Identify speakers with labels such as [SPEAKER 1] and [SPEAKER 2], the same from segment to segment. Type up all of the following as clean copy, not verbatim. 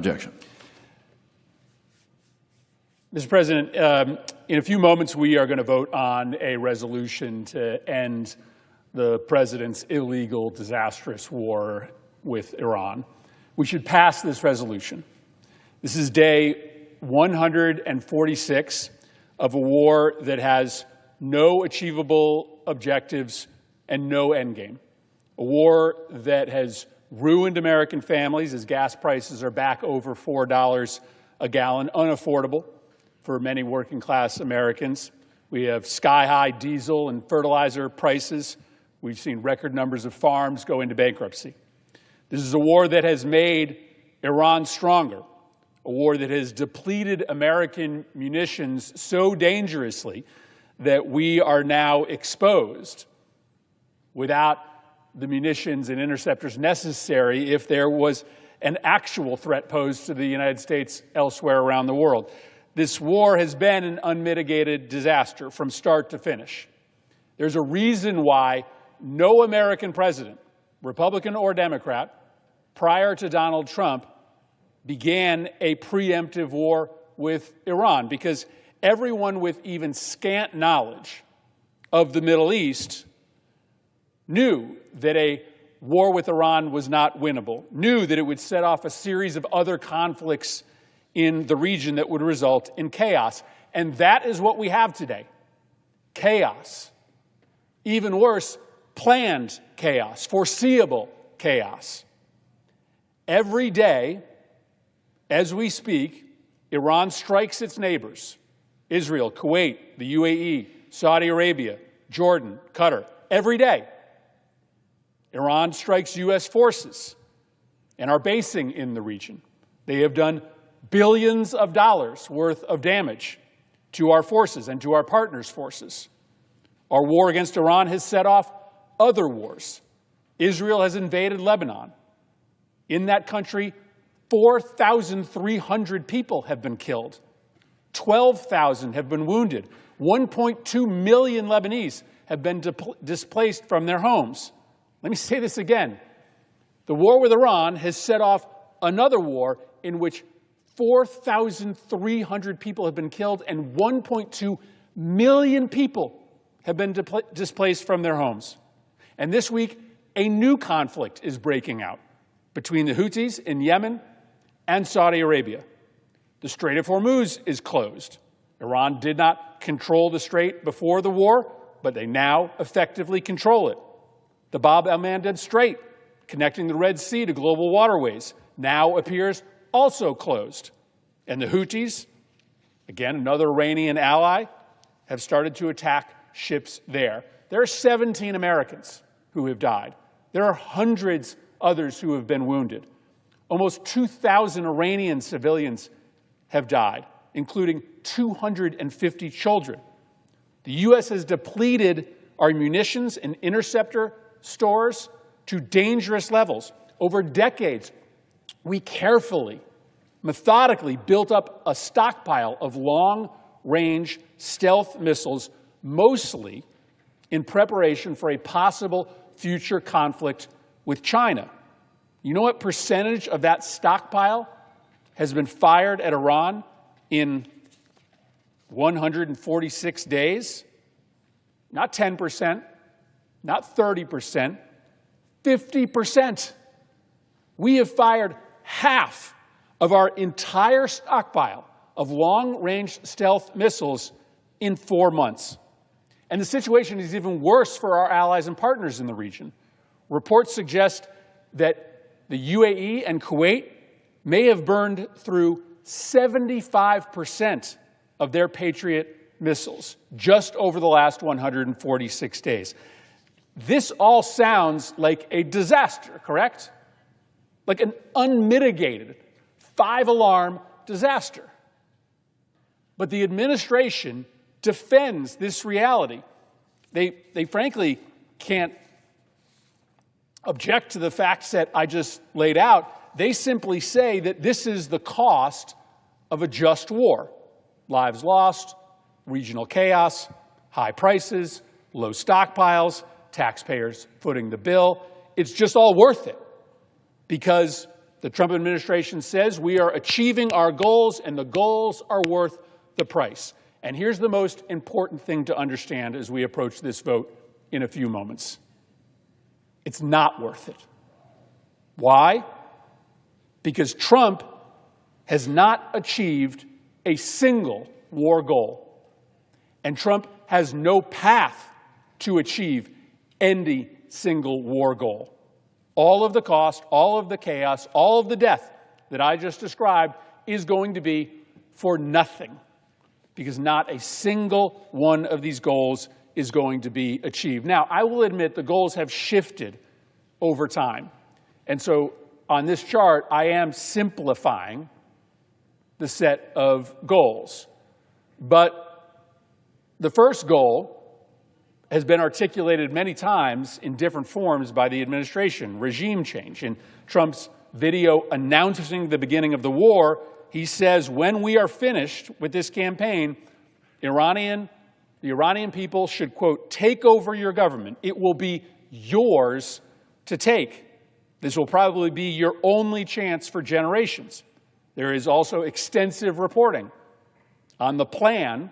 [SPEAKER 1] Objection.
[SPEAKER 2] Mr. President, in a few moments, we are going to vote on a resolution to end the president's illegal, disastrous war with Iran. We should pass this resolution. This is day 146 of a war that has no achievable objectives and no endgame. A war that has ruined American families as gas prices are back over $4 a gallon, unaffordable for many working-class Americans. We have sky-high diesel and fertilizer prices. We've seen record numbers of farms go into bankruptcy. This is a war that has made Iran stronger, a war that has depleted American munitions so dangerously that we are now exposed without the munitions and interceptors necessary if there was an actual threat posed to the United States elsewhere around the world. This war has been an unmitigated disaster from start to finish. There's a reason why no American president, Republican or Democrat, prior to Donald Trump, began a preemptive war with Iran, because everyone with even scant knowledge of the Middle East knew that a war with Iran was not winnable, knew that it would set off a series of other conflicts in the region that would result in chaos. And that is what we have today. Chaos. Even worse, planned chaos, foreseeable chaos. Every day, as we speak, Iran strikes its neighbors, Israel, Kuwait, the UAE, Saudi Arabia, Jordan, Qatar. Every day, Iran strikes U.S. forces and are basing in the region. They have done billions of dollars worth of damage to our forces and to our partners' forces. Our war against Iran has set off other wars. Israel has invaded Lebanon. In that country, 4,300 people have been killed. 12,000 have been wounded. 1.2 million Lebanese have been displaced from their homes. Let me say this again. The war with Iran has set off another war in which 4,300 people have been killed and 1.2 million people have been displaced from their homes. And this week, a new conflict is breaking out between the Houthis in Yemen and Saudi Arabia. The Strait of Hormuz is closed. Iran did not control the strait before the war, but they now effectively control it. The Bab el-Mandeb Strait, connecting the Red Sea to global waterways, now appears also closed. And the Houthis, again, another Iranian ally, have started to attack ships there. There are 17 Americans who have died. There are hundreds others who have been wounded. Almost 2,000 Iranian civilians have died, including 250 children. The U.S. has depleted our munitions and interceptor stores to dangerous levels. Over decades, we carefully, methodically built up a stockpile of long-range stealth missiles, mostly in preparation for a possible future conflict with China. You know what percentage of that stockpile has been fired at Iran in 146 days? Not 10%, not 30%, 50%. We have fired half of our entire stockpile of long-range stealth missiles in 4 months. And the situation is even worse for our allies and partners in the region. Reports suggest that the UAE and Kuwait may have burned through 75% of their Patriot missiles just over the last 146 days. This all sounds like a disaster, correct? Like an unmitigated, 5-alarm disaster. But the administration defends this reality. They frankly can't object to the facts that I just laid out. They simply say that this is the cost of a just war. Lives lost, regional chaos, high prices, low stockpiles, taxpayers footing the bill. It's just all worth it because The Trump administration says we are achieving our goals and the goals are worth the price. And here's the most important thing to understand as we approach this vote in a few moments. It's not worth it. Why? Because Trump has not achieved a single war goal. And Trump has no path to achieve any single war goal. All of the cost, all of the chaos, all of the death that I just described is going to be for nothing, because not a single one of these goals is going to be achieved. Now, I will admit the goals have shifted over time. And so on this chart, I am simplifying the set of goals. But the first goal has been articulated many times in different forms by the administration: regime change. In Trump's video announcing the beginning of the war, he says, when we are finished with this campaign, the Iranian people should, quote, take over your government. It will be yours to take. This will probably be your only chance for generations. There is also extensive reporting on the plan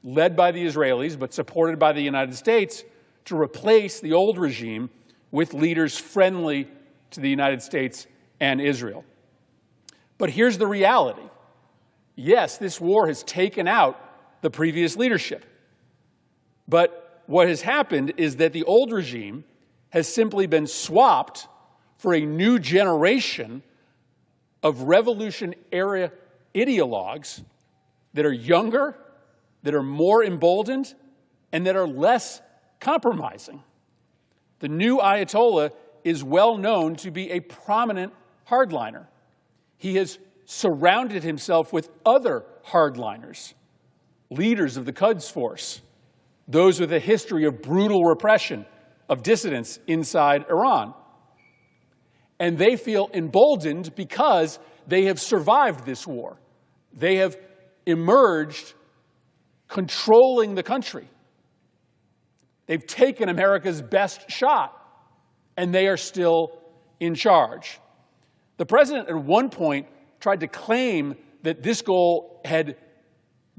[SPEAKER 2] led by the Israelis, but supported by the United States, to replace the old regime with leaders friendly to the United States and Israel. But here's the reality. Yes, this war has taken out the previous leadership. But what has happened is that the old regime has simply been swapped for a new generation of revolution-era ideologues that are younger, that are more emboldened, and that are less compromising. The new Ayatollah is well known to be a prominent hardliner. He has surrounded himself with other hardliners, leaders of the Quds Force, those with a history of brutal repression of dissidents inside Iran. And they feel emboldened because they have survived this war. They have emerged controlling the country. They've taken America's best shot, and they are still in charge. The president at one point tried to claim that this goal had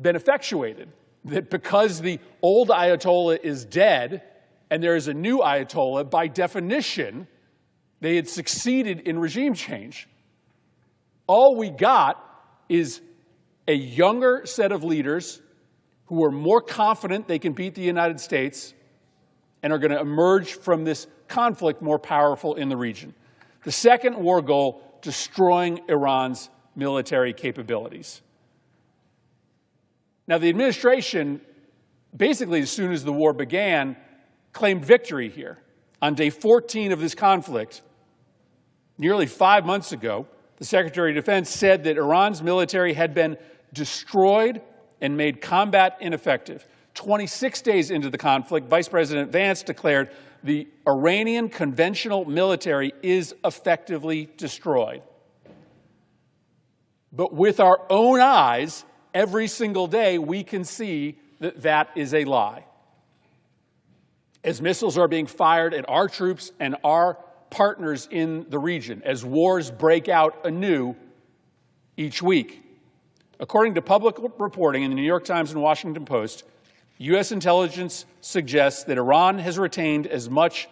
[SPEAKER 2] been effectuated, that because the old Ayatollah is dead and there is a new Ayatollah, by definition, they had succeeded in regime change. All we got is a younger set of leaders who are more confident they can beat the United States and are going to emerge from this conflict more powerful in the region. The second war goal, destroying Iran's military capabilities. Now, the administration, basically as soon as the war began, claimed victory here. On day 14 of this conflict, nearly 5 months ago, the Secretary of Defense said that Iran's military had been destroyed and made combat ineffective. 26 days into the conflict, Vice President Vance declared the Iranian conventional military is effectively destroyed. But with our own eyes, every single day, we can see that that is a lie. As missiles are being fired at our troops and our partners in the region, as wars break out anew each week. According to public reporting in the New York Times and Washington Post, U.S. intelligence suggests that Iran has retained as much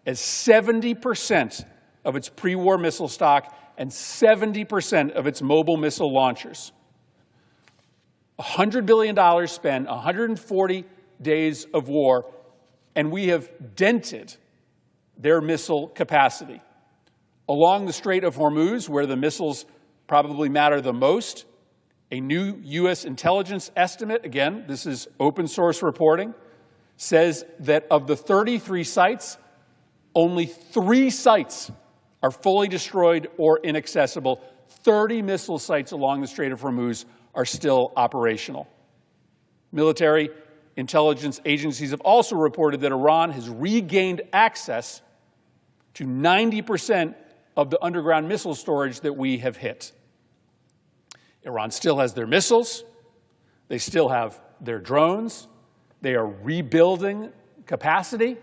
[SPEAKER 2] as 70% of its pre-war missile stock and 70% of its mobile missile launchers. $100 billion spent, 140 days of war, and we have dented their missile capacity. Along the Strait of Hormuz, where the missiles probably matter the most, a new U.S. intelligence estimate, again, this is open source reporting, says that of the 33 sites, only 3 sites are fully destroyed or inaccessible. 30 missile sites along the Strait of Hormuz are still operational. Military intelligence agencies have also reported that Iran has regained access to 90% of the underground missile storage that we have hit. Iran still has their missiles. They still have their drones. They are rebuilding capacity.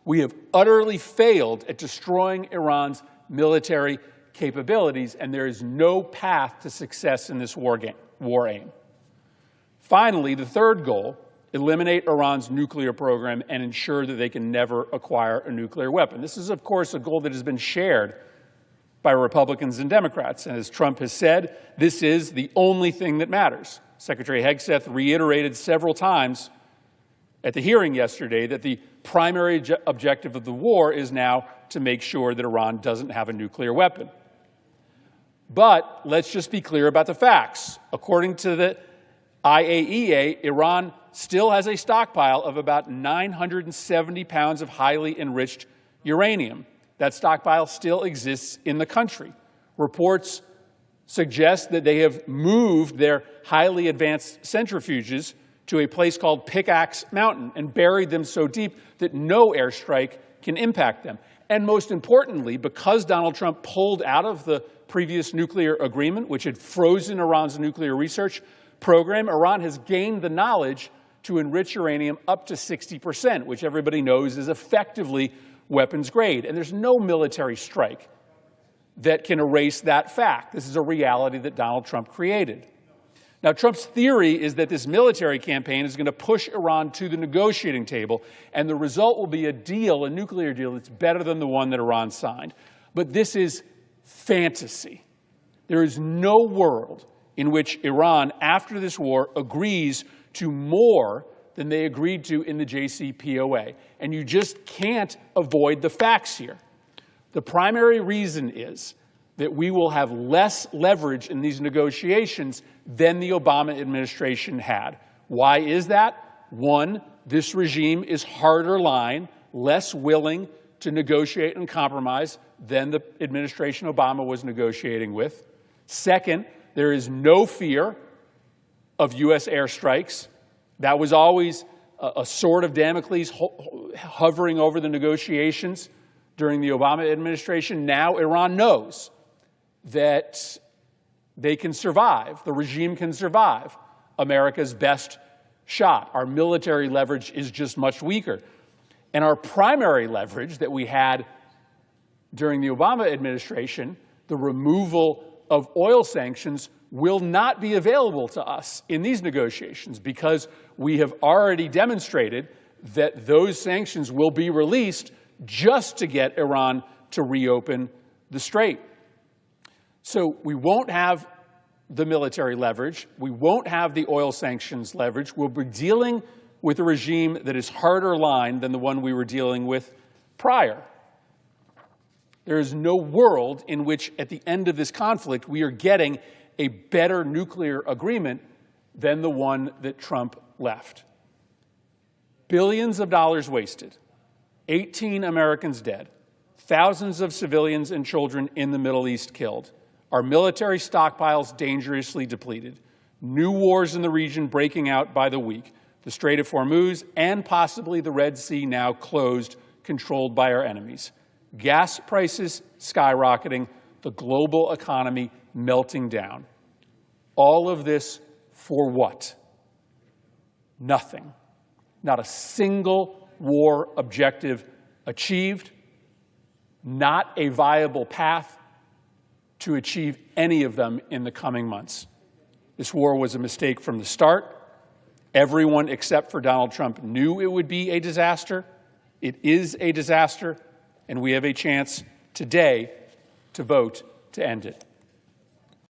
[SPEAKER 2] We have utterly failed at destroying Iran's military capabilities, and there is no path to success in this war aim. Finally, the third goal, eliminate Iran's nuclear program and ensure that they can never acquire a nuclear weapon. This is, of course, a goal that has been shared by Republicans and Democrats. And as Trump has said, this is the only thing that matters. Secretary Hegseth reiterated several times at the hearing yesterday that the primary objective of the war is now to make sure that Iran doesn't have a nuclear weapon. But let's just be clear about the facts. According to the IAEA, Iran still has a stockpile of about 970 pounds of highly enriched uranium. That stockpile still exists in the country. Reports suggest that they have moved their highly advanced centrifuges to a place called Pickaxe Mountain and buried them so deep that no airstrike can impact them. And most importantly, because Donald Trump pulled out of the previous nuclear agreement, which had frozen Iran's nuclear research program, Iran has gained the knowledge to enrich uranium up to 60%, which everybody knows is effectively weapons grade. And there's no military strike that can erase that fact. This is a reality that Donald Trump created. Now, Trump's theory is that this military campaign is going to push Iran to the negotiating table, and the result will be a deal, a nuclear deal, that's better than the one that Iran signed. But this is fantasy. There is no world in which Iran, after this war, agrees to more than they agreed to in the JCPOA. And you just can't avoid the facts here. The primary reason is that we will have less leverage in these negotiations than the Obama administration had. Why is that? One, this regime is harder line, less willing to negotiate and compromise than the administration Obama was negotiating with. Second, there is no fear of U.S. airstrikes. That was always a sword of Damocles hovering over the negotiations during the Obama administration. Now Iran knows that they can survive, the regime can survive America's best shot. Our military leverage is just much weaker. And our primary leverage that we had during the Obama administration, the removal of oil sanctions, will not be available to us in these negotiations because we have already demonstrated that those sanctions will be released just to get Iran to reopen the strait. So we won't have the military leverage. We won't have the oil sanctions leverage. We'll be dealing with a regime that is harder line than the one we were dealing with prior. There is no world in which, at the end of this conflict, we are getting a better nuclear agreement than the one that Trump left. Billions of dollars wasted, 18 Americans dead, thousands of civilians and children in the Middle East killed, our military stockpiles dangerously depleted, new wars in the region breaking out by the week, the Strait of Hormuz and possibly the Red Sea now closed, controlled by our enemies, gas prices skyrocketing, the global economy melting down. All of this for what? Nothing. Not a single war objective achieved, not a viable path to achieve any of them in the coming months. This war was a mistake from the start. Everyone except for Donald Trump knew it would be a disaster. It is a disaster, and we have a chance today to vote to end it.